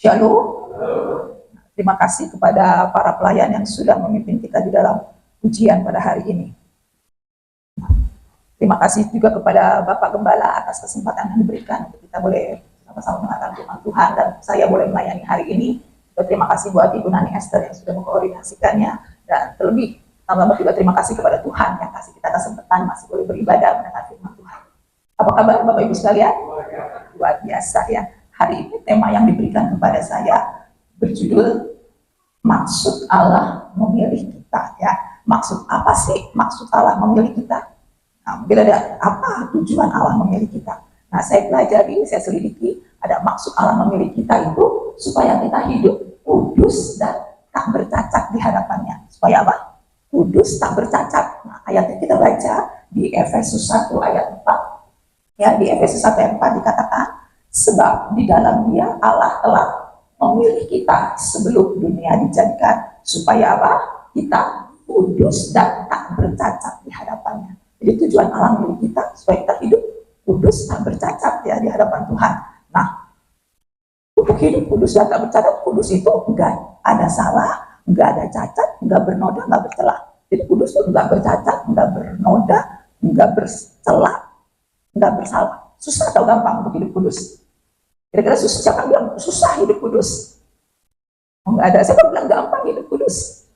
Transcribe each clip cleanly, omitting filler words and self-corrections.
Shalom. Terima kasih kepada para pelayan yang sudah memimpin kita di dalam ujian pada hari ini. Terima kasih juga kepada Bapak Gembala atas kesempatan yang diberikan untuk kita boleh sama-sama mengatakan firman Tuhan dan saya boleh melayani hari ini. Terima kasih buat Ibu Nani Esther yang sudah mengkoordinasikannya, dan terlebih tambah juga terima kasih kepada Tuhan yang kasih kita kesempatan masih boleh beribadah mendengar firman Tuhan. Apa kabar Bapak Ibu sekalian? Luar biasa ya. Hari ini tema yang diberikan kepada saya berjudul maksud Allah memilih kita ya. Maksud apa sih maksud Allah memilih kita? Nah, bila ada apa tujuan Allah memilih kita? Nah, saya pelajari, saya selidiki, ada maksud Allah memilih kita itu supaya kita hidup kudus dan tak bercacat di hadapannya. Supaya apa? Kudus tak bercacat. Nah, ayatnya kita baca di Efesus 1 ayat 4. Ya, di Efesus 1 ayat 4 dikatakan, sebab di dalam Dia Allah telah memilih kita sebelum dunia dijadikan, supaya apa? Kita kudus dan tak bercacat di hadapannya. Jadi tujuan Allah memilih kita supaya kita hidup kudus tak bercacat ya di hadapan Tuhan. Nah, untuk hidup kudus dan tak bercacat, kudus itu enggak ada salah, enggak ada cacat, enggak bernoda, enggak bercelah. Jadi kudus itu enggak bercacat, enggak bernoda, enggak bercelah, enggak bersalah. Susah atau gampang untuk hidup kudus? Kira-kira susah, siapa bilang susah hidup kudus? Oh, enggak ada, siapa bilang gampang hidup kudus?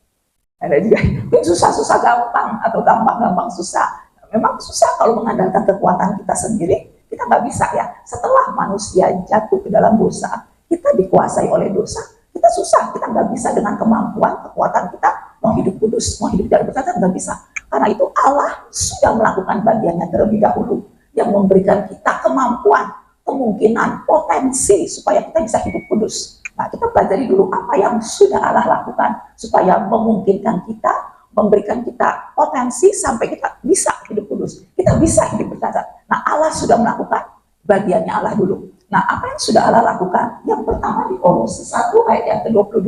Ada juga, susah-susah gampang atau gampang-gampang susah. Memang susah kalau mengandalkan kekuatan kita sendiri, kita nggak bisa ya. Setelah manusia jatuh ke dalam dosa, kita dikuasai oleh dosa, kita susah, kita nggak bisa dengan kemampuan, kekuatan kita mau hidup kudus, mau hidup tidak bercacat, nggak bisa. Karena itu Allah sudah melakukan bagiannya terlebih dahulu, yang memberikan kita kemampuan, kemungkinan, potensi supaya kita bisa hidup kudus. Nah, kita pelajari dulu apa yang sudah Allah lakukan supaya memungkinkan kita, memberikan kita potensi sampai kita bisa hidup kudus, kita bisa hidup bercacat. Nah, Allah sudah melakukan bagiannya Allah dulu. Nah, apa yang sudah Allah lakukan? Yang pertama di Kolose 1 ayat yang ke-22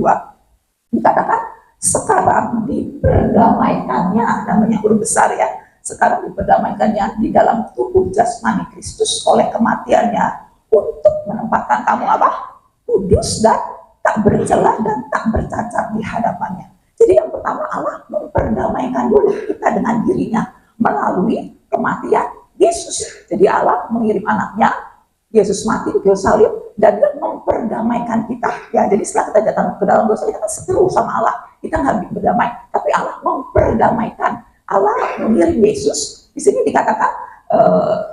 dikatakan, sekarang diperdamaikannya, namanya huruf besar ya, sekarang diperdamaikannya di dalam tubuh jasmani Kristus oleh kematiannya untuk menempatkan kamu apa? Kudus dan tak bercelah dan tak bercacat di hadapannya. Jadi yang pertama Allah memperdamaikan dulu kita dengan dirinya melalui kematian Yesus. Jadi Allah mengirim anaknya, Yesus mati di kayu salib dan dia memperdamaikan kita. Ya, jadi setelah kita datang ke dalam dosa, kita kan seteru sama Allah. Kita nggak berdamai, tapi Allah memperdamaikan. Allah mengirim Yesus. Di sini dikatakan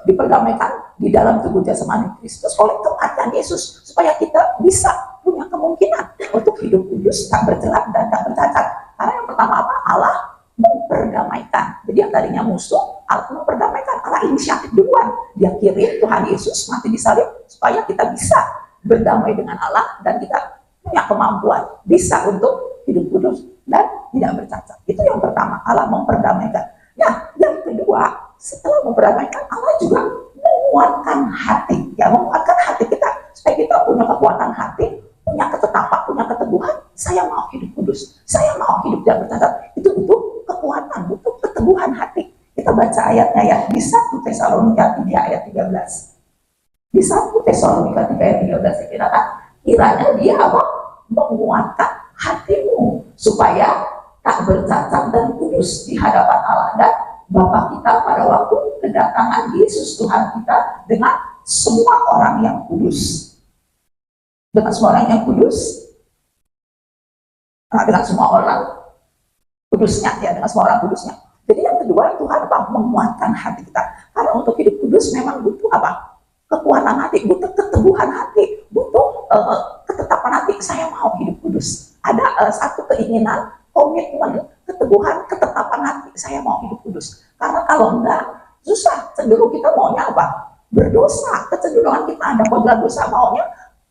diperdamaikan di dalam tubuh jasmani Kristus oleh kematian Yesus supaya kita bisa punya kemungkinan untuk hidup kudus, tak bercelah dan tak bercacat. Karena yang pertama apa? Allah memperdamaikan. Jadi yang tadinya musuh, Allah memperdamaikan. Allah inisiatif duluan. Dia kirim Tuhan Yesus mati di salib supaya kita bisa berdamai dengan Allah dan kita punya kemampuan bisa untuk hidup kudus dan tidak bercacat. Itu yang pertama, Allah memperdamaikan. Nah, yang kedua, setelah memperdamaikan, Allah juga menguatkan hati. Ya, menguatkan hati kita supaya kita punya kekuatan hati, punya ketetapan, punya keteguhan. Saya mau hidup kudus, saya mau hidup tidak bercacat. Itu butuh kekuatan, butuh keteguhan hati. Kita baca ayatnya ya, di 1 Tesalonika 3 ayat 13. Di 1 Tesalonika 3 ayat 13 dikatakan, kiranya dia apa? Menguatkan hatimu supaya tak bercacat dan kudus di hadapan Allah dan Bapa kita pada waktu kedatangan Yesus Tuhan kita dengan semua orang yang kudus. Dengan semua orang yang kudus, dengan semua orang kudusnya ya, dengan semua orang kudusnya. Jadi yang kedua, Tuhan apa? Menguatkan hati kita. Karena untuk hidup kudus memang butuh apa? Kekuatan hati, butuh keteguhan hati, butuh ketetapan hati. Saya mau hidup kudus. Ada satu keinginan, komitmen, keteguhan, ketetapan hati. Saya mau hidup kudus. Karena kalau enggak, susah. Cenderung kita maunya apa? Berdosa. Kecenderungan kita ada kodrat dosa, maunya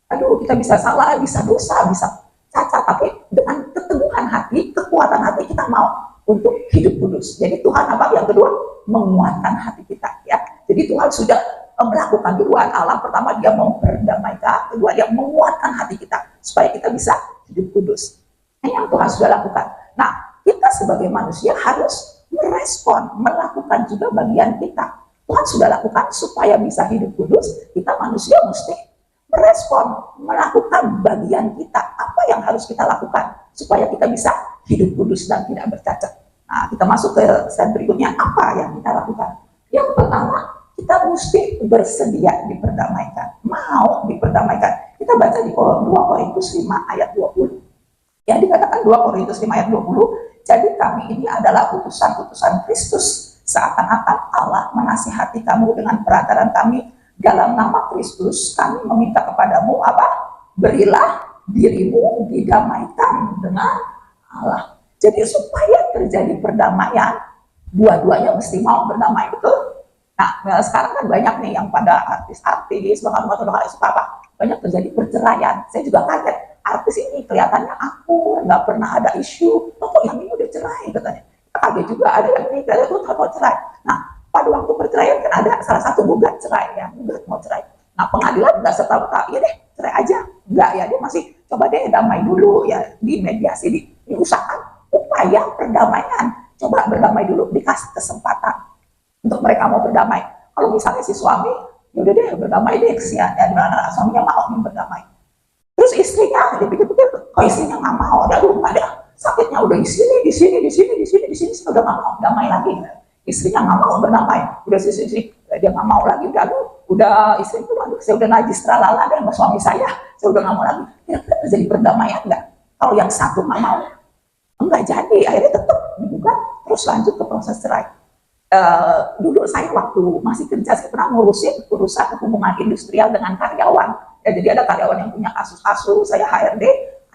aduh, kita bisa salah, bisa dosa, bisa cacat, tapi dengan keteguhan hati, kekuatan hati kita mau untuk hidup kudus. Jadi Tuhan apa? Yang kedua, menguatkan hati kita ya. Jadi Tuhan sudah melakukan duluan. Allah pertama dia memperdamaikan, kedua dia menguatkan hati kita supaya kita bisa hidup kudus. Ini yang Tuhan sudah lakukan. Nah, kita sebagai manusia harus merespon, melakukan juga bagian kita. Tuhan sudah lakukan supaya bisa hidup kudus, kita manusia mesti merespon merespon, melakukan bagian kita, apa yang harus kita lakukan supaya kita bisa hidup kudus dan tidak bercacat. Nah, kita masuk ke slide berikutnya, apa yang kita lakukan? Yang pertama, kita mesti bersedia diperdamaikan, mau diperdamaikan. Kita baca di 2 Korintus 5 ayat 20. Yang dikatakan 2 Korintus 5 ayat 20, jadi kami ini adalah utusan-utusan Kristus, seakan-akan Allah menasihati kamu dengan perantara kami. Dalam nama Kristus kami meminta kepadamu apa? Berilah dirimu didamaikan dengan Allah. Jadi supaya terjadi perdamaian, dua-duanya mesti mau berdamai, betul? Nah, sekarang kan banyak nih yang pada artis-artis, bahkan suka apa? Banyak terjadi perceraian. Saya juga kaget, artis ini kelihatannya akur, nggak pernah ada isu, kok yang ini udah cerai katanya. Kaget juga, ada yang ini, ada tuh tahu cerai. Nah, pada waktu perceraian kan ada salah satu gugat cerai, ya, gugat mau cerai. Nah, pengadilan nggak serta-merta, iya deh, cerai aja. Enggak ya, dia masih coba deh damai dulu, ya, di mediasi, diusahakan upaya perdamaian. Coba berdamai dulu, dikasih kesempatan untuk mereka mau berdamai. Kalau misalnya si suami, ya udah deh berdamai deh, kesian ya, dimana suaminya mau berdamai. Terus istrinya, dipikir-pikir, kalau istrinya nggak mau, aduh nggak ada, sakitnya udah di sini, udah nggak mau damai lagi. Istrinya nggak mau berdamai, udah sisi dia nggak mau lagi, udah istri itu, aduh saya udah najis terlala deh sama suami saya udah nggak mau lagi. Kira-kira terjadi perdamaian nggak? Kalau yang satu nggak mau, enggak jadi, akhirnya tetap digugat, terus lanjut ke proses cerai. Dulu saya waktu masih kerja, saya pernah ngurusin urusan hubungan industrial dengan karyawan. Ya, jadi ada karyawan yang punya kasus-kasus, saya HRD,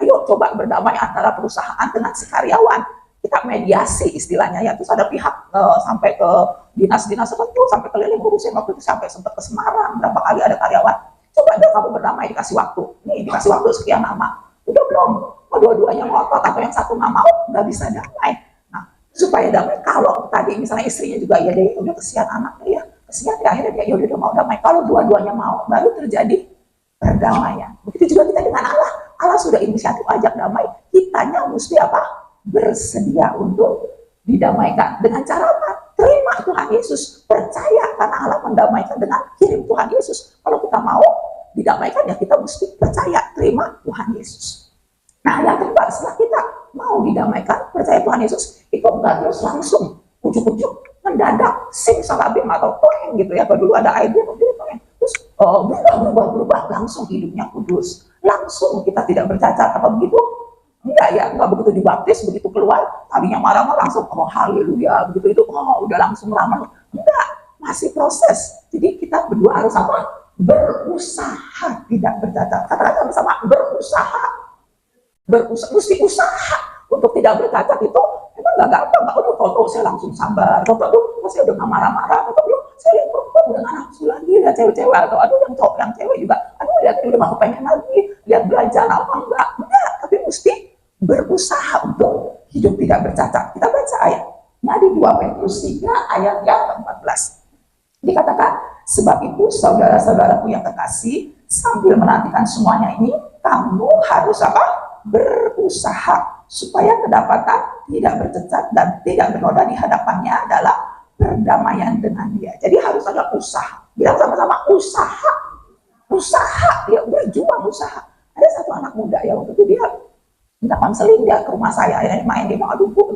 ayo coba berdamai antara perusahaan dengan si karyawan. Kita mediasi istilahnya ya, terus ada pihak sampai ke dinas-dinas tertentu, sampai keliling ngurusin, waktu itu sampai sempat ke Semarang, berapa kali ada karyawan. Coba deh kamu berdamai, dikasih waktu. Nih, dikasih waktu sekian lama. Udah belum? Dua-duanya ngotot, atau yang satu nggak mau, nggak bisa damai. Supaya damai, kalau tadi misalnya istrinya juga ya deh, udah kesian anaknya ya, kesian ya, akhirnya dia ya udah mau damai. Kalau dua-duanya mau, baru terjadi perdamaian. Begitu juga kita dengan Allah. Allah sudah inisiatif ajak damai, kitanya mesti apa? Bersedia untuk didamaikan. Dengan cara apa? Terima Tuhan Yesus, percaya karena Allah mendamaikan dengan kirim Tuhan Yesus. Kalau kita mau didamaikan, ya kita mesti percaya, terima Tuhan Yesus. Nah, yang kedua, setelah kita mau didamaikan, percaya Tuhan Yesus, itu enggak terus langsung ujuk-ujuk mendadak sing salabim atau toeng gitu ya. Kalau dulu ada air terus berubah langsung hidupnya kudus, langsung kita tidak bercacat apa begitu? Enggak ya, enggak begitu dibaptis, begitu keluar tadinya marah-marah langsung oh haleluya, begitu itu oh udah langsung ramah. Enggak, masih proses. Jadi kita berdua harus apa? Berusaha tidak bercacat. Kata-kata bersama, mesti usaha untuk tidak bercacat. Itu emang gak gampang. Aduh, toto saya langsung sabar, toto saya udah gak marah-marah, toto saya lihat perempuan udah gak nafsu lagi, lihat cewek-cewek, atau aduh yang cowok yang cewek juga, aduh lihat udah gak pengen lagi, lihat belajar apa enggak, tapi mesti berusaha untuk hidup tidak bercacat. Kita baca ayatnya di 2 Petrus 3 ayat yang ke-14. Dikatakan, sebab itu saudara-saudaraku yang kekasih, sambil menantikan semuanya ini, kamu harus apa? Berusaha supaya kedapatan tidak bercacat dan tidak bernoda di hadapannya adalah perdamaian dengan dia. Jadi harus ada usaha. Bilang sama-sama usaha, dia berjuang usaha. Ada satu anak muda ya, waktu itu dia minta konseling, dia ke rumah saya, akhirnya main, dia bilang aduh bu,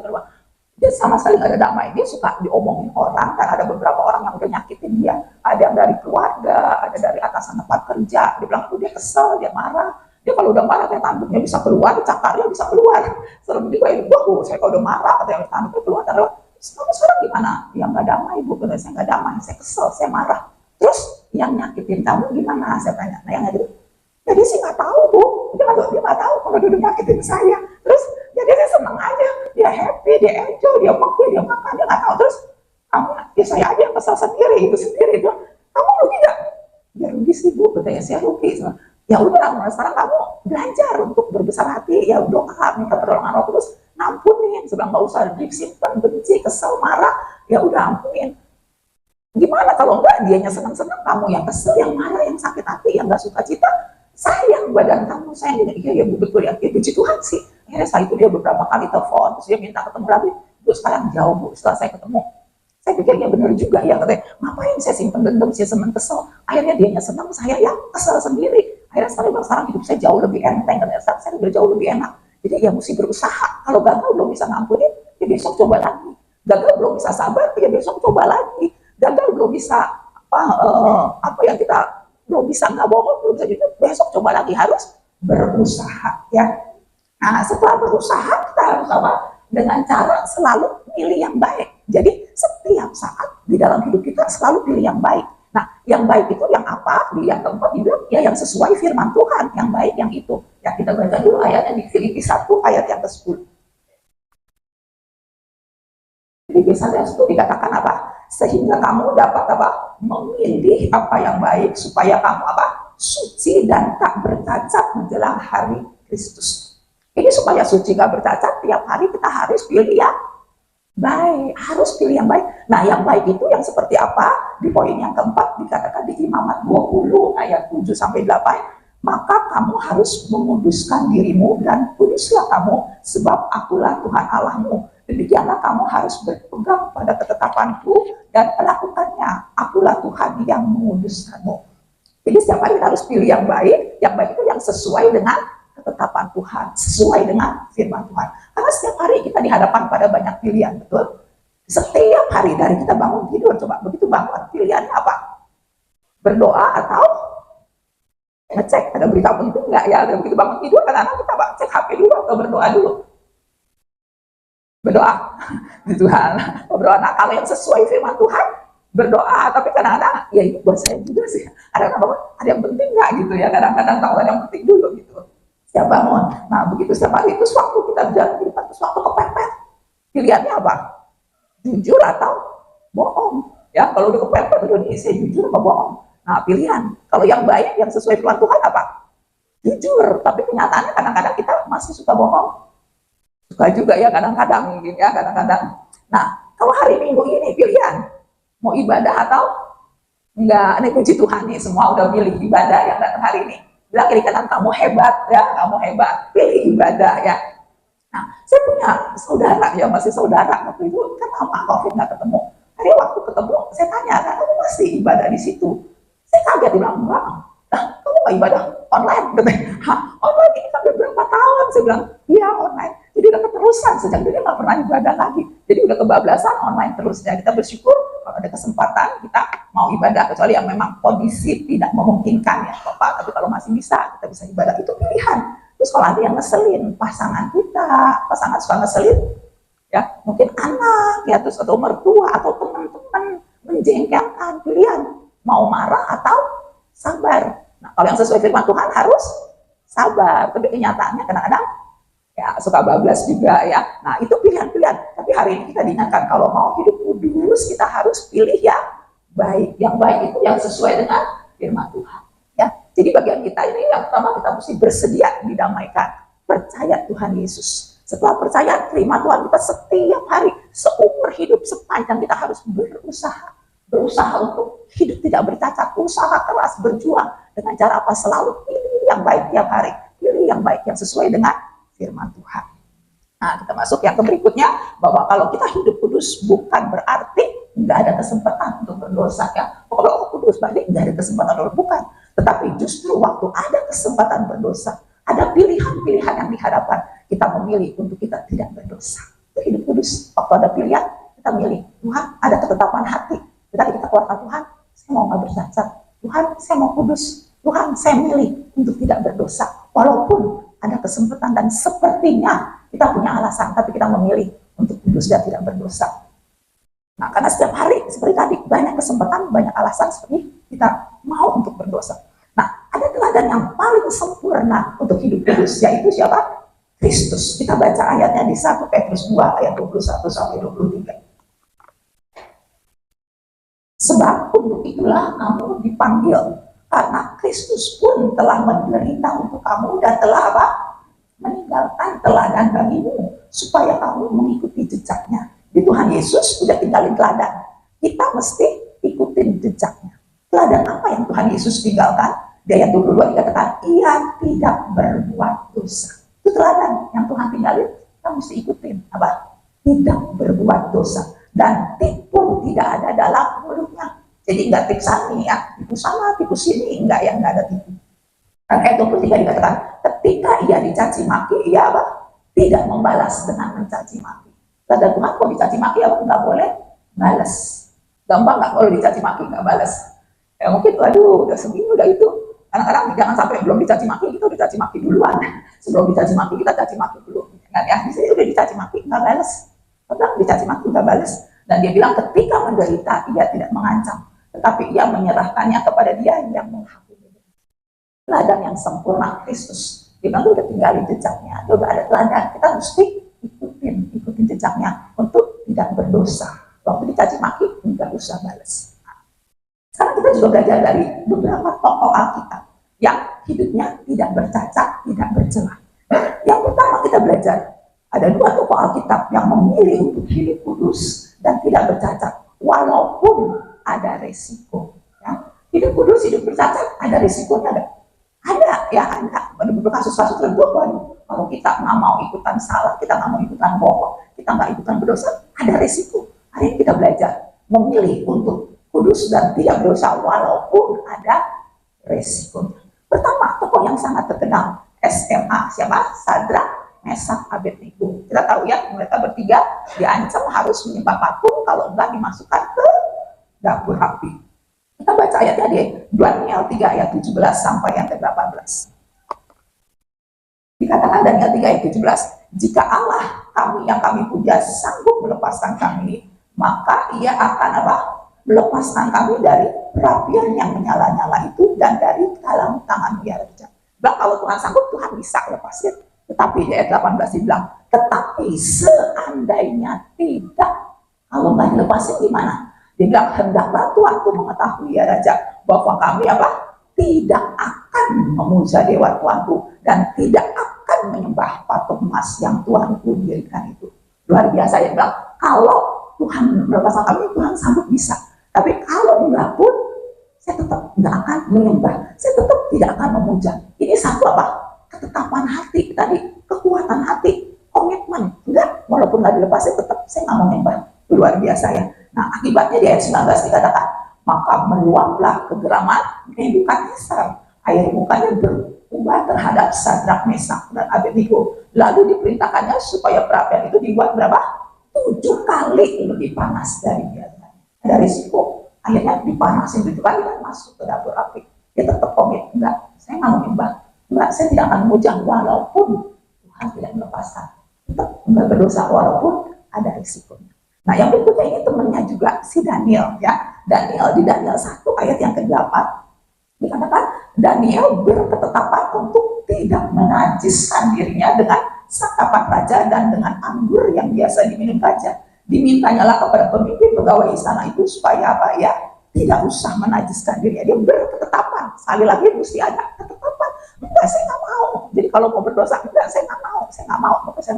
dia sama sekali gak ada damai, dia suka diomongin orang, dan ada beberapa orang yang udah nyakitin dia, ada yang dari keluarga, ada dari atasan tempat kerja, dia bilang dia kesel, dia marah. Dia kalau udah marah, kayak tanduknya bisa keluar, cakarnya bisa keluar. Serem juga ini, wah, saya kalau udah marah, katanya tanduknya keluar. Kamu sekarang gimana? Ya nggak damai, Bu. Saya nggak damai, saya kesel, saya marah. Terus yang nyakitin kamu gimana? Saya tanya. Nah yang itu, ya dia sih nggak tahu, Bu. Dia nggak tahu kalau dia udah nyakitin saya. Terus ya dia senang aja, dia happy, dia enjoy, dia makan, dia nggak tahu. Terus kamu, ya saya aja yang kesel sendiri. Kamu rugi nggak? Ya rugi sih, Bu. Katanya saya rugi. Ya udah, sekarang kamu belajar untuk berbesar hati, ya doa, minta pertolongan Roh Kudus, ampunin, sebelum nggak usah disimpan benci, kesel, marah, ya udah ampunin. Gimana kalau enggak, dianya senang-senang, kamu yang kesel, yang marah, yang sakit hati, yang nggak suka cita, sayang badan kamu, sayang dia, iya ya betul ya, puji Tuhan sih. Akhirnya setelah itu dia beberapa kali telepon, terus dia minta ketemu lagi, Bu sekarang jauh Bu, setelah saya ketemu. Saya pikir ya benar juga ya, katanya, ngapain saya simpen dendam, saya senang kesel, akhirnya dianya senang, saya yang kesel sendiri. Akhirnya sekali bilang, sekarang hidup saya jauh lebih enteng, dan saya udah jauh lebih enak. Jadi ya mesti berusaha. Kalau gagal belum bisa ngampunin, ya besok coba lagi. Gagal belum bisa sabar, ya besok coba lagi. Gagal belum bisa apa yang kita belum bisa nggak bohong, belum bisa jujur, besok coba lagi, harus berusaha ya. Nah, setelah berusaha kita harus apa? Dengan cara selalu pilih yang baik. Jadi setiap saat di dalam hidup kita selalu pilih yang baik. Nah, yang baik itu yang apa? Di yang keempat dibilang ya yang sesuai firman Tuhan, yang baik yang itu. Ya kita baca dulu ayatnya di Filipi 1 ayat yang ke-10. Filipi 1 ayat 10 dikatakan apa? Sehingga kamu dapat apa? Memilih apa yang baik supaya kamu apa? Suci dan tak bercacat menjelang hari Kristus. Ini supaya suci gak bercacat, tiap hari kita harus pilih yang baik, harus pilih yang baik. Nah, yang baik itu yang seperti apa? Di poin yang keempat dikatakan di Imamat 20 ayat 7 sampai 8, maka kamu harus menguduskan dirimu dan kuduslah kamu, sebab akulah Tuhan Allahmu. Demikianlah kamu harus berpegang pada ketetapanku dan lakukannya. Akulah Tuhan yang menguduskanmu. Jadi setiap hari kita harus pilih yang baik itu yang sesuai dengan ketetapan Tuhan, sesuai dengan firman Tuhan. Karena setiap hari kita dihadapkan pada banyak pilihan, betul? Setiap hari dari kita bangun tidur, coba begitu bangun, pilihannya apa? Berdoa atau ngecek ada berita penting nggak ya? Dan begitu bangun tidur, kadang-kadang kita cek HP dulu atau berdoa dulu? Berdoa di Tuhan, berdoa. Nah, kalau yang sesuai firman Tuhan, berdoa. Tapi kadang-kadang, ya itu buat saya juga sih. Kadang-kadang ada yang penting nggak gitu ya? Kadang-kadang tahu ada yang penting dulu gitu. Siap bangun. Nah, begitu setiap hari itu waktu kita berjalan di depan, waktu kepepet. Pilihannya apa? Jujur atau bohong? Ya, kalau udah kepepet, udah diisi jujur atau bohong. Nah, pilihan. Kalau yang baik, yang sesuai firman Tuhan apa? Jujur. Tapi kenyataannya kadang-kadang kita masih suka bohong. Suka juga ya kadang-kadang mungkin ya, kadang-kadang. Nah, kalau hari Minggu ini pilihan. Mau ibadah atau enggak? Ini puji Tuhan nih, semua udah milih ibadah yang datang hari ini. Bilang kiri kanan, kamu hebat ya, kamu hebat, pilih ibadah ya. Nah, saya punya saudara ya, masih saudara waktu itu kan lama COVID nggak ketemu. Hari waktu ketemu, saya tanya, kamu masih ibadah di situ? Saya kaget, dia bilang enggak. Nah, kamu nggak ibadah online? Hah, online ini sampai berapa tahun? Saya bilang, iya online. Jadi udah keterusan sejak dia nggak pernah ibadah lagi. Jadi udah kebablasan online terusnya. Kita bersyukur kalau ada kesempatan kita mau ibadah, kecuali yang memang kondisi tidak memungkinkan ya Bapak. Tapi kalau masih bisa, kita bisa ibadah, itu pilihan. Terus kalau ada yang ngeselin pasangan kita, pasangan suka ngeselin, ya mungkin anak ya, terus atau mertua atau teman-teman menjengkelkan, pilihan mau marah atau sabar. Nah, kalau yang sesuai firman Tuhan harus sabar. Tapi kenyataannya kadang-kadang ya suka bablas juga ya. Nah, itu pilihan-pilihan. Tapi hari ini kita diingatkan kalau mau hidup kudus, kita harus pilih yang baik. Yang baik itu yang sesuai dengan firman Tuhan. Ya, jadi bagian kita ini yang pertama kita mesti bersedia didamaikan. Percaya Tuhan Yesus. Setelah percaya, terima Tuhan kita setiap hari, seumur hidup sepanjang kita harus berusaha. Berusaha untuk hidup tidak bercacat, usaha keras, berjuang. Dengan cara apa? Selalu pilih yang baik tiap hari. Pilih yang baik yang sesuai dengan firman Tuhan. Nah, kita masuk yang ke berikutnya, bahwa kalau kita hidup kudus bukan berarti nggak ada kesempatan untuk berdosa ya. Kalau kudus berarti nggak ada kesempatan untuk bukan. Tetapi justru waktu ada kesempatan berdosa, ada pilihan-pilihan yang dihadapkan, kita memilih untuk kita tidak berdosa. Itu hidup kudus. Waktu ada pilihan, kita milih. Tuhan, ada ketetapan hati. Kita keluarkan, Tuhan, saya mau nggak bercacat. Tuhan, saya mau kudus. Tuhan, saya milih untuk tidak berdosa. Walaupun ada kesempatan dan sepertinya kita punya alasan, tapi kita memilih untuk kudus dan tidak berdosa. Nah, karena setiap hari seperti tadi banyak kesempatan, banyak alasan seperti kita mau untuk berdosa. Nah, ada teladan yang paling sempurna untuk hidup kudus, yaitu siapa? Kristus. Kita baca ayatnya di 1 Petrus 2 ayat 21 sampai 23. Sebab untuk itulah kamu dipanggil, karena Kristus pun telah menderita untuk kamu dan telah apa? Meninggalkan teladan bagimu, supaya kamu mengikuti jejaknya. Di Tuhan Yesus sudah tinggalin teladan. Kita mesti ikutin jejaknya. Teladan apa yang Tuhan Yesus tinggalkan? Di ayat 22 dikatakan, ia tidak berbuat dosa. Itu teladan yang Tuhan tinggalin, kita mesti ikutin. Apa? Tidak berbuat dosa. Dan tipu tidak ada dalam mulutnya. Jadi enggak tipu sana ya, tipu sana, tipu sini, enggak ada tipu. Ayat 23 dikatakan, ketika ia dicaci maki, ia apa? Tidak membalas dengan mencaci maki. Kata Tuhan, kalau dicaci maki, apa? Nggak boleh balas. Gampang nggak kalau dicaci maki, nggak balas. Ya mungkin, waduh, udah seminggu, udah itu. Kadang-kadang jangan sampai belum dicaci maki, kita udah caci maki duluan. Sebelum dicaci maki, kita caci maki dulu. Kan ya, di sini udah dicaci maki, nggak balas. Kadang dicaci maki, nggak balas. Dan dia bilang, ketika menderita, ia tidak mengancam. Tetapi ia menyerahkannya kepada dia yang menghakimi. Teladan yang sempurna Kristus. Dia bilang udah tinggalin jejaknya, dia udah ada teladan. Kita mesti ikutin jejaknya untuk tidak berdosa. Waktu dicaci maki, nggak usah balas. Sekarang kita juga belajar dari beberapa tokoh Alkitab yang hidupnya tidak bercacat, tidak bercela. Yang pertama kita belajar, ada dua tokoh Alkitab yang memilih untuk hidup kudus dan tidak bercacat, walaupun ada resiko. Ya. Hidup kudus, hidup bercacat, ada resikonya, ada ya, ada beberapa kasus-kasus tertentu. Kalau kita nggak mau ikutan salah, kita nggak mau ikutan bohong, kita nggak ikutan berdosa, ada resiko. Hari ini kita belajar memilih untuk kudus dan tidak berdosa walaupun ada resikonya. Pertama, tokoh yang sangat terkenal, SMA, siapa? Sadrak, Mesak, Abednego. Kita tahu ya, mereka bertiga diancam harus menyembah patung, kalau enggak dimasukkan ke dapur api. Kita baca ayatnya di Daniel 3 ayat 17 sampai yang ke-18. Dikatakan Daniel 3 ayat 17, jika Allah kami yang kami puja sanggup melepaskan kami, maka ia akan apa? Melepaskan kami dari perapian yang menyala-nyala itu dan dari dalam tangan dia raja. Bah, kalau Tuhan sanggup, Tuhan bisa lepasin. Tetapi di ayat 18 dibilang, tetapi seandainya tidak, kalau nggak dilepasin gimana? Dia bilang, hendaklah Tuanku mengetahui ya Raja, bahwa kami apa? Tidak akan memuja dewa Tuanku dan tidak akan menyembah patung emas yang Tuanku dirikan itu. Luar biasa ya, bilang, kalau Tuhan melepaskan kami, Tuhan sanggup bisa. Tapi kalau enggak pun, saya tetap enggak akan menyembah, saya tetap tidak akan memuja. Ini satu apa? Ketetapan hati tadi, kekuatan hati, komitmen. Enggak, walaupun enggak dilepasin, tetap saya nggak mau menyembah. Luar biasa ya. Nah, akibatnya di ayat 19 dikatakan, maka meluaplah kegeraman Nebukadnezar. Air mukanya berubah terhadap Sadrak, Mesak, dan Abednego. Lalu diperintahkannya supaya perapian itu dibuat berapa? 7 kali lebih panas dari biasanya. Ada risiko, akhirnya dipanasin 7 kali dan masuk ke dapur api. Dia tetap komit, enggak, saya nggak mau menyembah. Enggak, saya tidak akan memuja walaupun Tuhan tidak melepaskan. Tetap enggak berdosa walaupun ada risikonya. Nah, yang berikutnya ini temannya juga si Daniel ya. Daniel di Daniel 1 ayat yang ke-8 dikatakan Daniel berketetapan untuk tidak menajiskan dirinya dengan santapan raja dan dengan anggur yang biasa diminum raja. Dimintanyalah kepada pemimpin pegawai istana itu supaya apa ya? Tidak usah menajiskan dirinya. Dia berketetapan. Sekali lagi mesti ada ketetapan. Enggak, saya nggak mau. Jadi kalau mau berdosa, enggak, saya nggak mau. Saya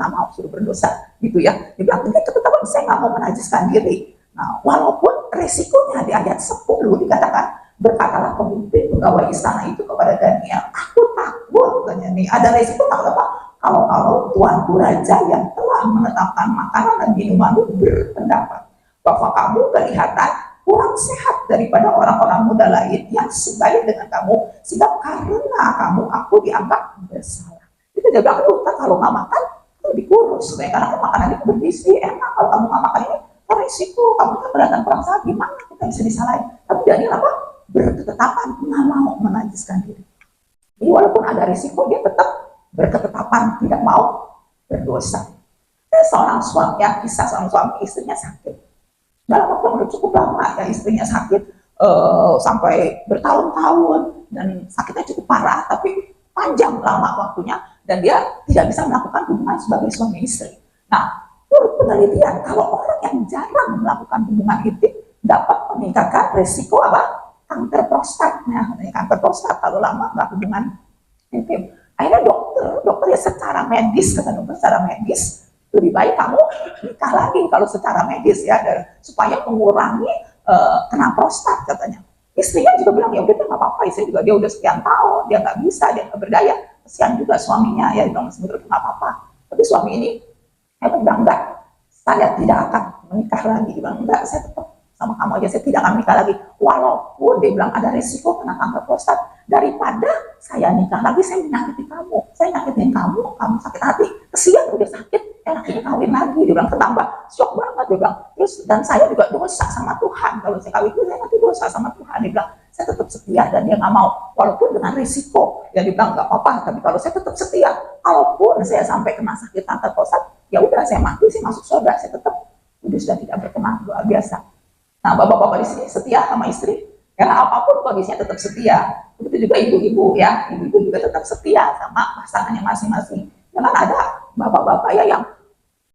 nggak mau suruh berdosa, gitu ya. Dia bilang, enggak, ketetapan, saya nggak mau menajiskan diri. Nah, walaupun resikonya di ayat 10 dikatakan, berkatalah pemimpin pegawai istana itu kepada Daniel, aku takut, katanya nih, ada resiko tak apa? Kalau tuanku raja yang telah menetapkan makanan dan minuman berpendapat bahwa kamu kelihatan kurang sehat daripada orang-orang muda lain yang sebaya dengan kamu, sehingga karena kamu aku dianggap bersalah. Kita jaga kita kalau nggak makan lebih kurus, karena makanan itu bergizi enak. Kalau kamu nggak makan ini, resiko kamu kan kelihatan kurang sehat, gimana kita bisa disalahin? Tapi Daniel apa? Berketetapan nggak mau menajiskan diri. Jadi walaupun ada risiko, dia tetap berketetapan tidak mau berdosa. Seorang suami, ya, kisah seorang suami, istrinya sakit. Dalam waktu yang cukup lama ya, istrinya sakit sampai bertahun-tahun dan sakitnya cukup parah, tapi panjang lama waktunya dan dia tidak bisa melakukan hubungan sebagai suami istri. Nah, menurut penelitian kalau orang yang jarang melakukan hubungan intim dapat meningkatkan resiko apa? Kanker prostat. Nah, kanker prostat kalau lama nggak hubungan intim. Akhirnya dokter ya secara medis, kata dokter secara medis, lebih baik kamu nikah lagi kalau secara medis ya, supaya mengurangi kena prostat katanya. Istrinya juga bilang, ya udah nggak apa-apa, istri juga dia udah sekian tahun, dia nggak bisa, dia nggak berdaya, kesian juga suaminya ya, bilang sebetulnya nggak apa-apa. Tapi suami ini bilang enggak, saya tidak akan menikah lagi. Dia bilang enggak, saya tetap sama kamu aja, saya tidak akan menikah lagi, walaupun dia bilang ada resiko kena kanker prostat. daripada saya nikah lagi, saya menyakiti kamu, saya nyakitin kamu, kamu sakit hati, kesian udah sakit, enaknya kawin lagi. Dia bilang, ketambah shock banget. Dia bilang, terus dan saya juga dosa sama Tuhan, kalau saya kawin itu saya nanti dosa sama Tuhan. Dia bilang, saya tetap setia, dan dia nggak mau, walaupun dengan risiko. Ya dia bilang, nggak apa-apa, tapi kalau saya tetap setia, kalaupun saya sampai kena sakit kanker prostat, ya udah saya mati, saya masuk surga, saya tetap sudah tidak berkenan. Luar biasa. Nah, bapak-bapak di sini setia sama istri, karena apapun kondisinya tetap setia. Begitu juga ibu-ibu ya, ibu-ibu juga tetap setia sama pasangannya masing-masing. Jangan ada bapak-bapak ya yang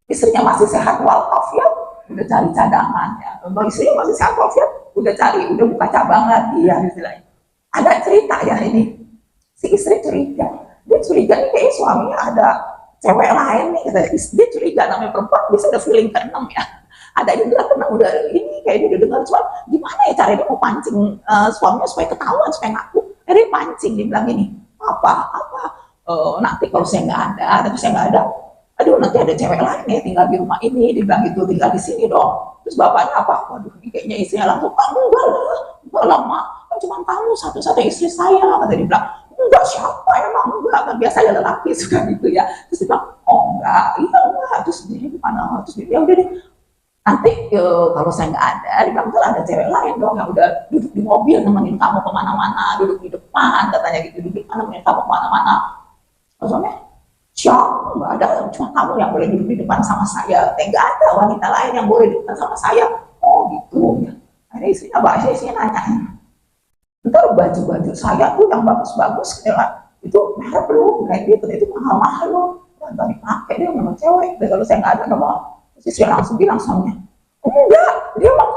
istrinya masih sehat walafiat, udah cari cadangan ya. Kalau istrinya masih sehat walafiat, udah cari, udah buka cabang lagi ya istilahnya. Ada cerita ya ini, si istri curiga, dia curiga nih kayaknya suaminya ada cewek lain nih, dia curiga, namanya perempuan bisa ada feeling keenam ya. Ada juga pernah udah ini kayak dia udah dengar, cuma gimana ya caranya mau pancing suaminya supaya ketahuan, supaya ngaku. Dia pancing, dia bilang gini, apa nanti kalau saya nggak ada, tapi saya nggak ada, aduh nanti ada cewek lain ya tinggal di rumah ini, dia bilang gitu, tinggal di sini dong. Terus bapaknya apa? Waduh, ini kayaknya istrinya langsung, enggak lah mak, kan cuma kamu satu-satunya istri saya, kata dia bilang. Enggak, siapa emang enggak, kan biasanya lelaki suka gitu ya. Terus dia bilang, oh enggak, iya enggak, terus dia gimana, terus dia udah deh, nanti kalau saya nggak ada, di belakang ada cewek lain dong yang udah duduk di mobil nemenin kamu kemana-mana, duduk di depan, katanya gitu, duduk di depan nemenin kamu kemana-mana. Maksudnya, siapa nggak ada, cuma kamu yang boleh duduk di depan sama saya, nggak ada wanita lain yang boleh duduk sama saya. Oh gitu ya. Akhirnya istrinya nanya, ntar baju-baju saya tuh yang bagus-bagus, itu merek lu, kayak gitu, itu mahal-mahal lu, nggak dipakai, dia memang cewek. Dan kalau saya nggak ada nomor, istri langsung bilang suaminya, enggak, dia mah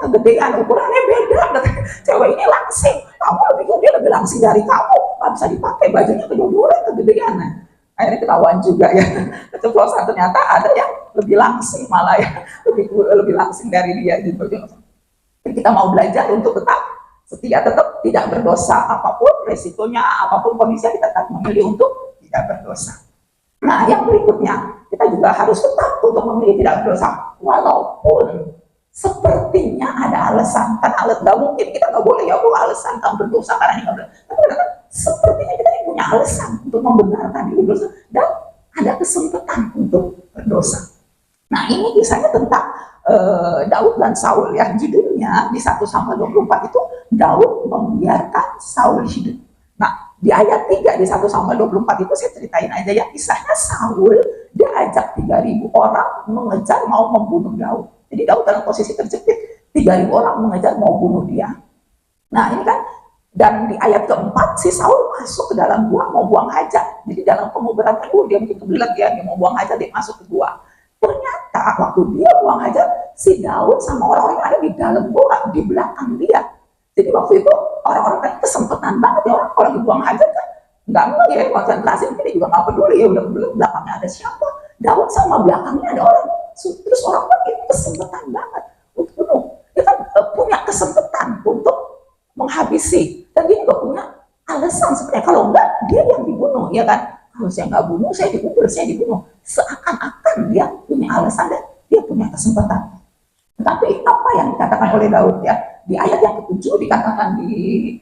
kegedean, ukurannya beda. Cewek ini langsing, kamu dia lebih langsing dari kamu, nggak bisa dipakai, bajunya kedua-duanya kegedean. Akhirnya ketahuan juga ya, keceplosan, ternyata ada yang lebih langsing malah ya, lebih langsing dari dia gitu. Jadi kita mau belajar untuk tetap setia, tetap tidak berdosa, apapun resikonya, apapun kondisinya, kita tetap memilih untuk tidak berdosa. Nah, yang berikutnya, kita juga harus tetap untuk memilih tidak berdosa, walaupun sepertinya ada alasan. Karena nggak mungkin, kita nggak boleh ya, alasan kamu berdosa karena ini nggak berdosa. Tapi sepertinya kita punya alasan untuk membenarkan diri berdosa, dan ada kesempatan untuk berdosa. Nah, ini kisahnya tentang Daud dan Saul ya. Judulnya di 1-24 itu, Daud membiarkan Saul hidup. Nah, di ayat 3 di 1-24 itu saya ceritain aja ya, kisahnya Saul dia ajak 3.000 orang mengejar mau membunuh Daud. Jadi Daud dalam posisi terjepit, 3.000 orang mengejar mau bunuh dia. Nah ini kan, dan di ayat keempat si Saul masuk ke dalam gua mau buang hajat. Jadi dalam penguburan dia mungkin kebelet ya, dia mau buang hajat, dia masuk ke gua. Ternyata waktu dia buang hajat, si Daud sama orang-orang yang ada di dalam gua di belakang dia. Jadi waktu itu orang-orang kan kesempatan banget ya, orang dibuang hajat kan nggak mau ya konsentrasi, mungkin dia juga nggak peduli ya, udah belakangnya ada siapa, Daud sama belakangnya ada orang, terus orang itu kesempatan banget untuk bunuh. Dia kan punya kesempatan untuk menghabisi, dan dia juga punya alasan sebenarnya, kalau enggak dia yang dibunuh ya kan. Kalau saya nggak bunuh, saya dikubur, saya dibunuh. Seakan-akan dia punya alasan dan dia punya kesempatan. Tapi apa yang dikatakan oleh Daud ya, di ayat yang ke-7 dikatakan, di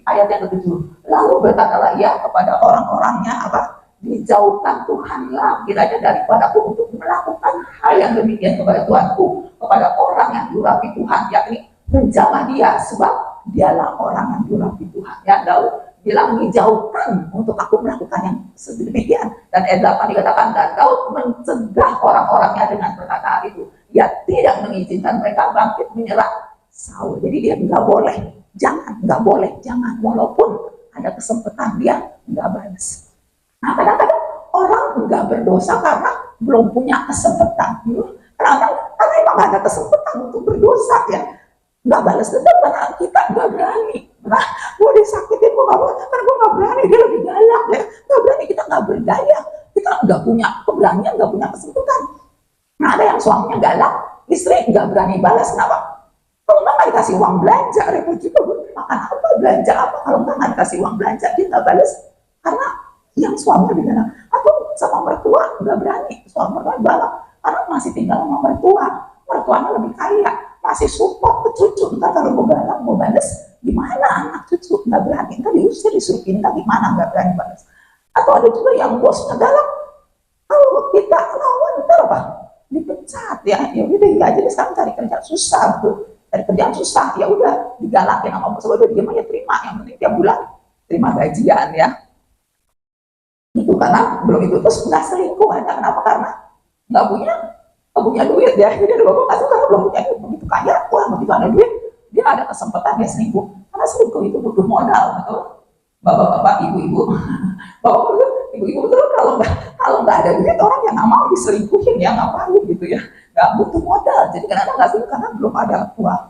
ayat yang ke-7, lalu berkatalah ia kepada orang-orangnya, apa, dijauhkan Tuhanlah kiranya daripadaku untuk melakukan hal yang demikian kepada Tuanku, kepada orang yang diurapi Tuhan, yakni menjaga dia, sebab dialah orang yang diurapi Tuhan. Ya, Daud bilang dijauhkan untuk aku melakukan yang sedemikian. Dan ayat 8 dikatakan, dan Daud mencegah orang-orangnya dengan perkataan itu, ia tidak mengizinkan mereka bangkit menyerang Saul. Jadi dia nggak boleh, nggak boleh, jangan, walaupun ada kesempatan dia nggak balas. Nah kadang-kadang orang nggak berdosa karena belum punya kesempatan. Karena emang nggak ada kesempatan untuk berdosa ya, nggak balas dendam karena kita nggak berani. Nah, gue disakitin, gue nggak berani, karena gue nggak berani, dia lebih galak ya, nggak berani, kita nggak berdaya, kita nggak punya keberanian, nggak punya kesempatan. Nah ada yang suaminya galak, istri nggak berani balas, kenapa? Kalau nggak dikasih uang belanja, repot juga, makan apa, belanja apa, kalau nggak dikasih uang belanja, dia nggak balas, karena yang suaminya lebih galak. Atau sama mertua nggak berani, suami mertua galak, karena masih tinggal sama mertuanya lebih kaya, masih support ke cucu, ntar kalau mau galak, mau balas, gimana anak cucu nggak berani, ntar diusir, disuruh pindah, gimana nggak berani balas. Atau ada juga yang bosnya galak, kalau kita lawan ntar apa, dipecat ya, ya udah ya aja sekarang cari kerja susah tuh, cari kerjaan susah, ya udah digalakin sama bos, udah diam aja, terima, yang penting tiap bulan terima gajian ya. Itu karena belum itu, terus nggak selingkuh ada, kenapa? Karena nggak punya duit ya, jadi ada bapak nggak suka belum punya duit, begitu kaya, wah begitu ada duit dia ada kesempatan dia selingkuh, karena selingkuh itu butuh modal, betul bapak-bapak, ibu-ibu, bapak ibu-ibu betul, kalau nggak ada duit orang yang nggak mau diselingkuhin ya, ngapain gitu ya, nggak butuh modal. Jadi kenapa nggak selingkuh? Karena belum ada uang.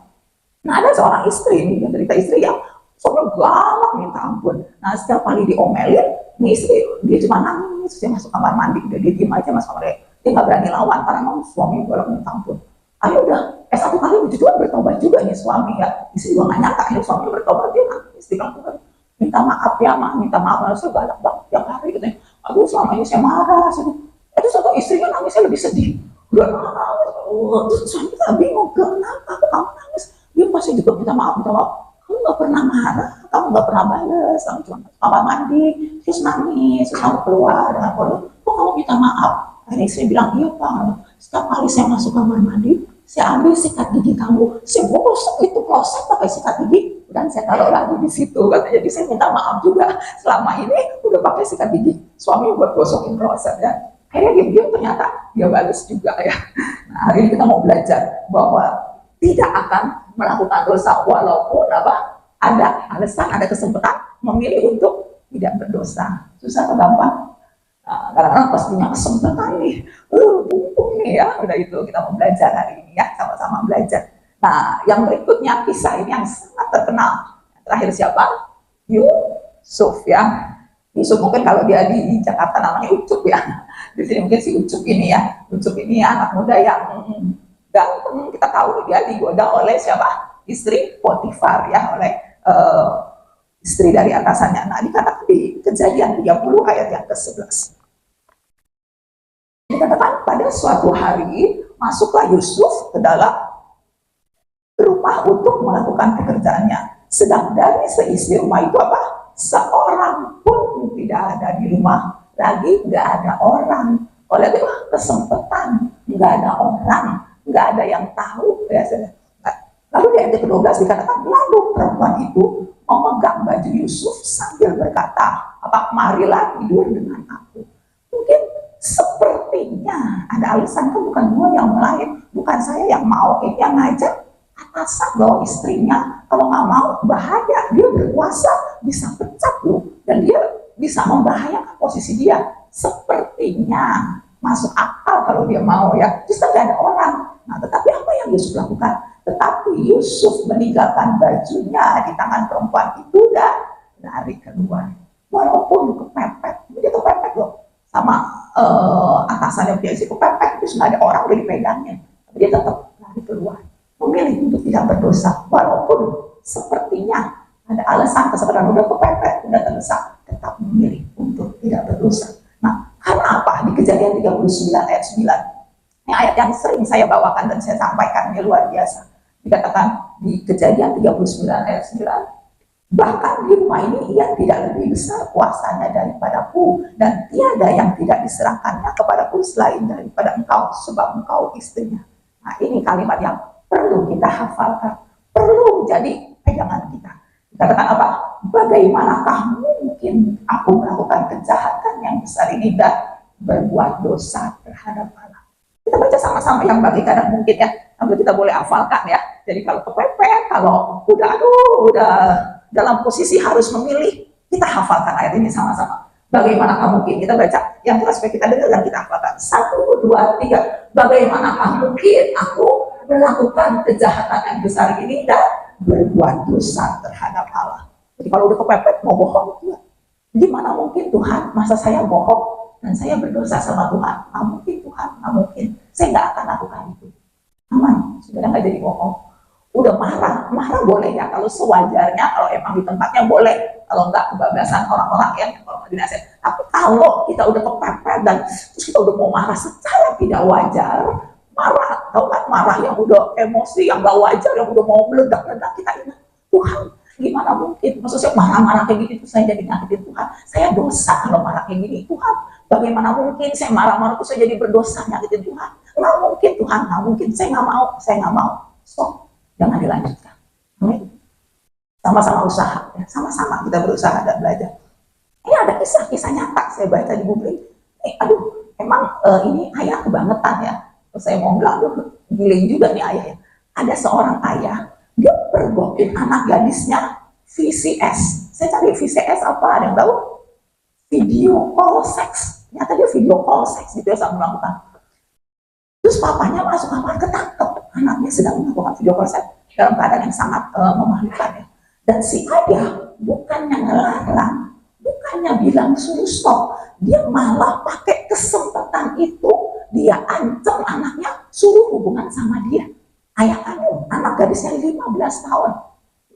Nah ada seorang istri nih, cerita istri yang soalnya galak minta ampun. Nah setiap kali diomelin, nih istri dia cuma nangis, dia masuk kamar mandi, udah dia diem aja masuk kamar, dia nggak berani lawan karena memang suami galak minta ampun. Ayo udah, satu kali begitu juga bertobat juga nih suami ya, istri juga nggak nyangka ini suami bertobat, dia nangis, dia bilang minta maaf ya mak, minta maaf, saya galak banget tiap hari gitu. Aduh selama ini saya marah, itu satu istrinya nangisnya lebih sedih, udah nangis, terus suami kita bingung, kenapa kamu nangis? Dia pasti juga minta maaf, kamu nggak pernah marah, kamu nggak pernah balas, kamu cuma kamar mandi, terus nangis, terus kamu keluar, kok kamu minta maaf? Akhirnya istri bilang, iya pak, setiap kali saya masuk kamar mandi, saya ambil sikat gigi kamu, saya gosok itu kloset pakai sikat gigi, dan saya taruh lagi di situ, katanya. Jadi saya minta maaf juga, selama ini udah pakai sikat gigi suami buat gosokin kloset ya. Akhirnya dia ternyata dia balas juga ya. Nah, hari ini kita mau belajar bahwa tidak akan melakukan dosa walaupun apa ada alasan, ada kesempatan memilih untuk tidak berdosa. Susah atau gampang? Nah, kadang-kadang pas punya kesempatan nih, bumbung nih ya, udah itu kita mau belajar hari ini ya, sama-sama belajar. Nah, yang berikutnya kisah ini yang sangat terkenal. Terakhir siapa? Yusuf ya. Yusuf mungkin kalau dia di Jakarta namanya Ucup ya. Di sini mungkin si Ucup ini ya. Ucup ini anak muda yang ganteng, kita tahu dia digoda oleh siapa? Istri Potifar ya, oleh istri dari atasannya. Nah, dikatakan di Kejadian 30 ayat yang ke-11. Dikatakan pada suatu hari masuklah Yusuf ke dalam rumah untuk melakukan pekerjaannya. Sedang dari seisi rumah itu apa? Seorang pun tidak ada di rumah. Lagi nggak ada orang. Oleh itu kesempatan, nggak ada orang, nggak ada yang tahu. Ya, lalu di ayat ke-12 dikatakan, lalu perempuan itu memegang baju Yusuf sambil berkata, apa, marilah tidur dengan aku. Mungkin sepertinya ada alasan, kan bukan gua yang lain, bukan saya yang mau, ini yang ngajak atasan bahwa istrinya kalau nggak mau bahaya, dia berkuasa bisa pecat loh, dan dia bisa membahayakan posisi dia. Sepertinya masuk akal kalau dia mau ya, terus nggak ada orang. Nah tetapi apa yang Yusuf lakukan? Tetapi Yusuf meninggalkan bajunya di tangan perempuan itu dan lari keluar, walaupun kepepet, dia kepepet loh sama atasannya, dia sih kepepet, terus nggak ada orang udah dipegangnya, tapi dia tetap lari keluar, memilih untuk tidak berdosa, walaupun sepertinya ada alasan, kesempatan udah kepepet, udah terdesak, tetap memilih untuk tidak berdosa. Nah, karena apa? Di Kejadian 39 ayat 9, ini ayat yang sering saya bawakan dan saya sampaikan, ini luar biasa. Dikatakan di Kejadian 39 ayat 9, bahkan di rumah ini ia tidak lebih besar kuasanya daripadaku, dan tiada yang tidak diserahkannya kepadaku selain daripada engkau, sebab engkau istrinya. Nah ini kalimat yang perlu kita hafalkan, perlu menjadi pegangan kita. Dikatakan apa? Bagaimanakah mungkin aku melakukan kejahatan yang besar ini dan berbuat dosa terhadap Allah. Kita baca sama-sama yang bagi kadang mungkin ya, sambil kita boleh hafalkan ya. Jadi kalau kepepet, kalau udah dalam posisi harus memilih, kita hafalkan ayat ini sama-sama. Bagaimanakah mungkin, kita baca yang jelas supaya kita dengar dan kita hafalkan. 1, 2, 3. Bagaimanakah mungkin aku melakukan kejahatan yang besar ini dan berbuat dosa terhadap Allah. Jadi kalau udah kepepet mau bohong, ya. Gimana mungkin Tuhan, masa saya bohong dan saya berdosa sama Tuhan? Nggak mungkin Tuhan, nggak mungkin. Saya nggak akan lakukan itu. Aman, sudah nggak jadi bohong. Udah marah boleh ya, kalau sewajarnya, kalau emang di tempatnya boleh, kalau nggak kebablasan orang-orang yang kalau nggak dinasihat. Tapi kalau kita udah kepepet dan terus kita udah mau marah secara tidak wajar, marah, tahu kan, marah yang udah emosi, yang nggak wajar, yang udah mau meledak-ledak, kita ingat Tuhan, Gimana mungkin? Maksudnya marah-marah kayak gitu saya jadi nyakitin Tuhan. Saya dosa kalau marah kayak gini. Tuhan, bagaimana mungkin saya marah-marah itu saya jadi berdosa nyakitin Tuhan? Nggak mungkin Tuhan, nggak mungkin. Saya nggak mau. Stop, jangan dilanjutkan. Amin. Sama-sama usaha, ya. Sama-sama kita berusaha dan belajar. Ini ada kisah-kisah nyata saya baca di Google. Aduh, emang ini ayah kebangetan ya. Saya mau bilang, aduh, giling juga nih ayah ya. Ada seorang ayah, dia pergokin anak gadisnya VCS. Saya cari VCS apa, ada yang tahu? Video call seks. Ternyata dia video call seks gitu ya, sama melakukan. Terus papanya masuk kamar, ketangkep anaknya sedang melakukan video call seks dalam keadaan yang sangat memalukan ya. Dan si ayah bukannya ngelarang, bukannya bilang suruh stop, dia malah pakai kesempatan itu, dia ancam anaknya suruh hubungan sama dia. Ayah kandung, anak gadisnya 15 tahun.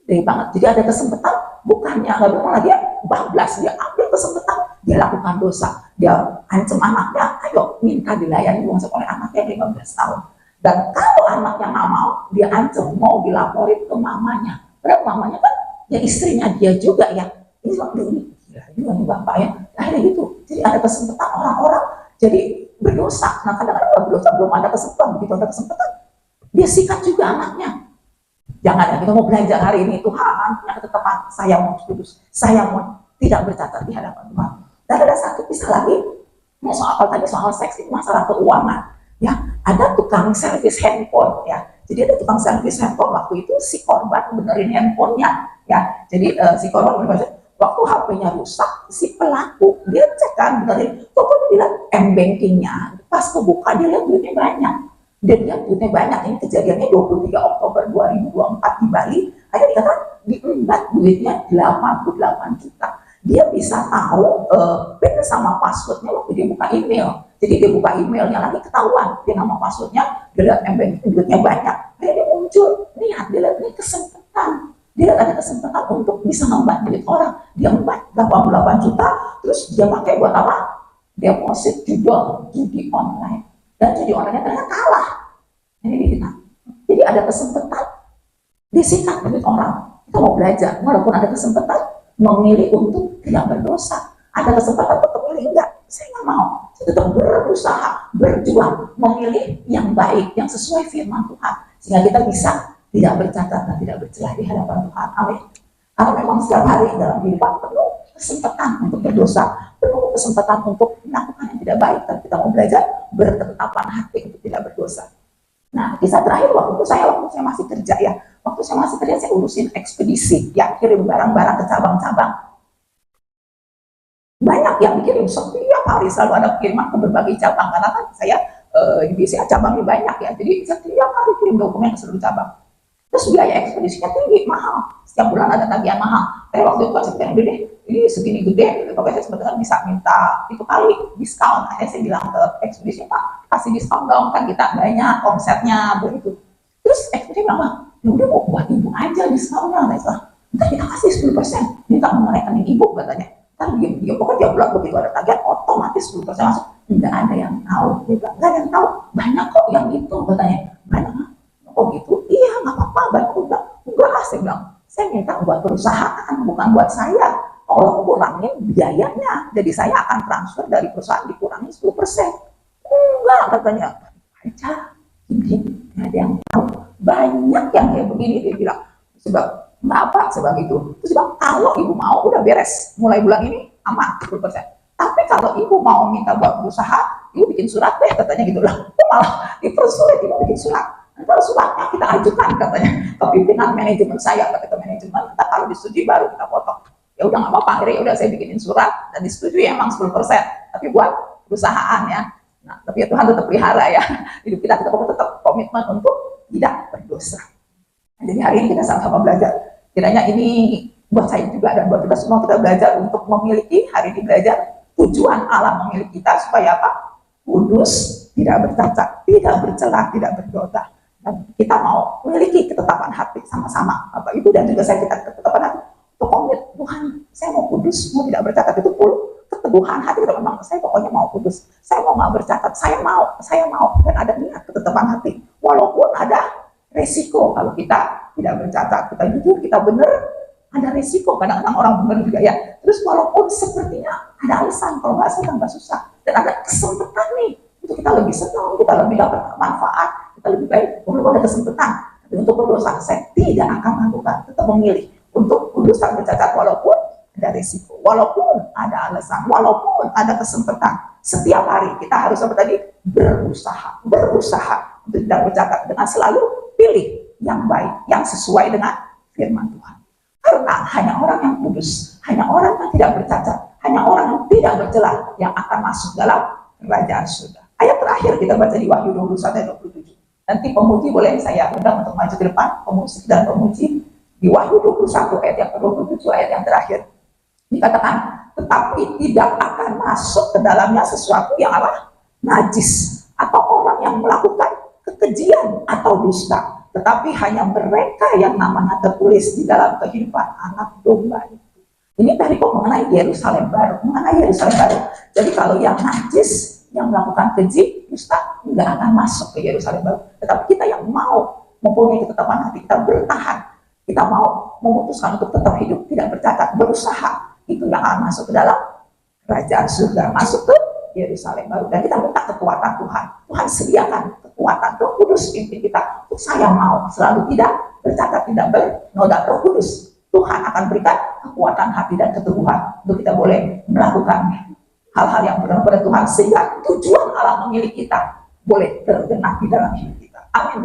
Gede banget. Jadi ada kesempatan, bukannya nggak bilang lagi, bablas, dia ambil kesempatan, dia lakukan dosa. Dia ancam anaknya, ayo minta dilayani oleh anaknya 15 tahun. Dan kalau anaknya nggak mau, dia ancam mau dilaporin ke mamanya. Padahal mamanya kan ya istrinya dia juga ya. Ini waktu ini gila juga nih bapak ya. Akhirnya gitu. Jadi ada kesempatan orang-orang jadi berdosa. Nah kadang-kadang berdosa belum ada kesempatan, begitu ada kesempatan dia sikat juga anaknya. Jangan ya, kita mau belajar hari ini Tuhan, yang ketetapan saya mau kudus, saya mau tidak bercacat di hadapan Tuhan. Dan ada satu kisah lagi, soal tadi soal seks itu masalah keuangan. Ya, ada tukang servis handphone ya. Jadi ada tukang servis handphone waktu itu si korban benerin handphonenya ya. Jadi si korban benerin waktu HP-nya rusak, si pelaku dia cek kan benerin, kok dia bilang M-bankingnya pas kebuka dia lihat duitnya banyak. Dia lihat duitnya banyak. Ini kejadiannya 23 Oktober 2024 di Bali. Akhirnya dikatakan diembat duitnya 88 juta. Dia bisa tahu PIN sama passwordnya waktu dia buka email. Jadi dia buka emailnya lagi ketahuan dia nama passwordnya, dia lihat M-Banking duitnya banyak. Akhirnya dia muncul, lihat dia lihat ini kesempatan. Dia lihat ada kesempatan untuk bisa ngembat duit orang. Dia embat 88 juta, terus dia pakai buat apa? Deposit judi online. Dan judi online ternyata kalah. Ini kita. Jadi ada kesempatan disikat duit orang. Kita mau belajar, walaupun ada kesempatan memilih untuk tidak berdosa. Ada kesempatan untuk memilih enggak. Saya nggak mau. Saya tetap berusaha, berjuang, memilih yang baik, yang sesuai firman Tuhan. Sehingga kita bisa tidak bercacat dan tidak bercelah di hadapan Tuhan. Amin. Karena memang setiap hari dalam kehidupan penuh kesempatan untuk berdosa, penuh kesempatan untuk melakukan yang tidak baik. Dan kita mau belajar berketetapan hati untuk tidak berdosa. Nah, kisah terakhir waktu saya masih kerja ya. Waktu saya masih kerja, saya urusin ekspedisi, ya, kirim barang-barang ke cabang-cabang. Banyak yang dikirim, setiap hari selalu ada kiriman ke berbagai cabang, karena kan saya di BCA cabangnya banyak ya, jadi setiap hari kirim dokumen ke seluruh cabang. Terus biaya ekspedisinya tinggi, mahal, setiap bulan ada tagihan mahal. Tapi waktu itu saya bilang, deh, ini segini gede, gitu. Kalau saya sebetulnya bisa minta itu kali diskon. Akhirnya saya bilang ke ekspedisi, Pak, kasih diskon dong, kan kita banyak omsetnya, begitu. Terus ekspedisi bilang, ya udah mau buat ibu aja diskonnya, nanti kita kasih 10%, minta nomor rekening ibu katanya. Kan dia pokoknya tiap bulan begitu ada tagihan otomatis 10% masuk. Nggak ada yang tahu, nggak ada yang tahu. Banyak kok yang itu katanya. Banyak, oh gitu? Iya nggak apa-apa. Banyak bilang, enggak lah saya bilang. Saya minta buat perusahaan, bukan buat saya. Kalau kurangin biayanya, jadi saya akan transfer dari perusahaan dikurangi 10%. Enggak katanya. Aja, ini nggak ada yang tahu. Banyak yang kayak begini dia bilang. Sebab nggak apa sebab itu. Terus bilang, kalau ibu mau udah beres. Mulai bulan ini aman 10%. Tapi kalau ibu mau minta buat berusaha, ibu bikin surat deh katanya gitu lah. Itu malah dipersulit ibu bikin surat. Kalau suratnya kita ajukan katanya ke pimpinan manajemen saya, kata manajemen, kita kalau disetujui baru kita potong. Ya udah nggak apa-apa, akhirnya udah saya bikinin surat dan disetujui emang 10%. Tapi buat perusahaan ya. Nah, tapi ya Tuhan tetap pelihara ya. Hidup kita tetap komitmen untuk tidak berdosa. Jadi hari ini kita sama-sama belajar. Kiranya ini buat saya juga dan buat kita semua, kita belajar untuk memiliki, hari ini belajar tujuan Allah memilih kita supaya apa? Kudus, tidak bercacat, tidak bercelah, tidak berdosa. Dan kita mau memiliki ketetapan hati sama-sama. Bapak Ibu dan juga saya, kita ketetapan hati untuk komit, Tuhan saya mau kudus, mau tidak bercatat. Itu keteguhan hati kita memang, saya pokoknya mau kudus, saya mau nggak bercatat, saya mau, dan ada niat ketetapan hati. Walaupun ada resiko kalau kita tidak bercatat, kita jujur, kita benar, ada resiko, kadang-kadang orang benar juga ya. Terus walaupun sepertinya ada alasan, kalau bahasa tambah susah, dan ada kesempatan nih untuk kita lebih senang, kita lebih dapat manfaat, kita lebih baik, walaupun ada kesempatan. Tapi untuk berdosa saya tidak akan melakukan, tetap memilih untuk berdosa bercacat walaupun ada resiko, walaupun ada alasan, walaupun ada kesempatan. Setiap hari kita harus apa tadi? Berusaha untuk tidak bercacat, dengan selalu pilih yang baik, yang sesuai dengan firman Tuhan. Karena hanya orang yang kudus, hanya orang yang tidak bercacat, hanya orang yang tidak bercela yang akan masuk dalam kerajaan surga. Ayat terakhir kita baca di Wahyu 21 ayat 27. Nanti pemuji boleh saya undang untuk maju ke depan, pemusik dan pemuji. Di Wahyu 21 ayat yang ke-27, ayat yang terakhir dikatakan, tetapi tidak akan masuk ke dalamnya sesuatu yang apa? Najis, atau orang yang melakukan kekejian atau dusta, tetapi hanya mereka yang namanya tertulis di dalam kehidupan anak domba itu. Ini dari mengenai Yerusalem baru, Jadi kalau yang najis, yang melakukan keji, dusta, nggak akan masuk ke Yerusalem baru. Tetapi kita yang mau mempunyai ketetapan hati, kita bertahan, kita mau memutuskan untuk tetap hidup, tidak bercacat, berusaha, itu yang akan masuk ke dalam kerajaan surga, masuk ke Yerusalem baru. Dan kita minta kekuatan Tuhan. Tuhan sediakan kekuatan, Roh Kudus pimpin kita. Saya mau selalu tidak bercacat, tidak bernoda. Roh Kudus, Tuhan akan berikan kekuatan hati dan keteguhan untuk kita boleh melakukan hal-hal yang benar pada Tuhan, sehingga tujuan Allah memilih kita boleh tergenang di dalam hidup kita. Amin.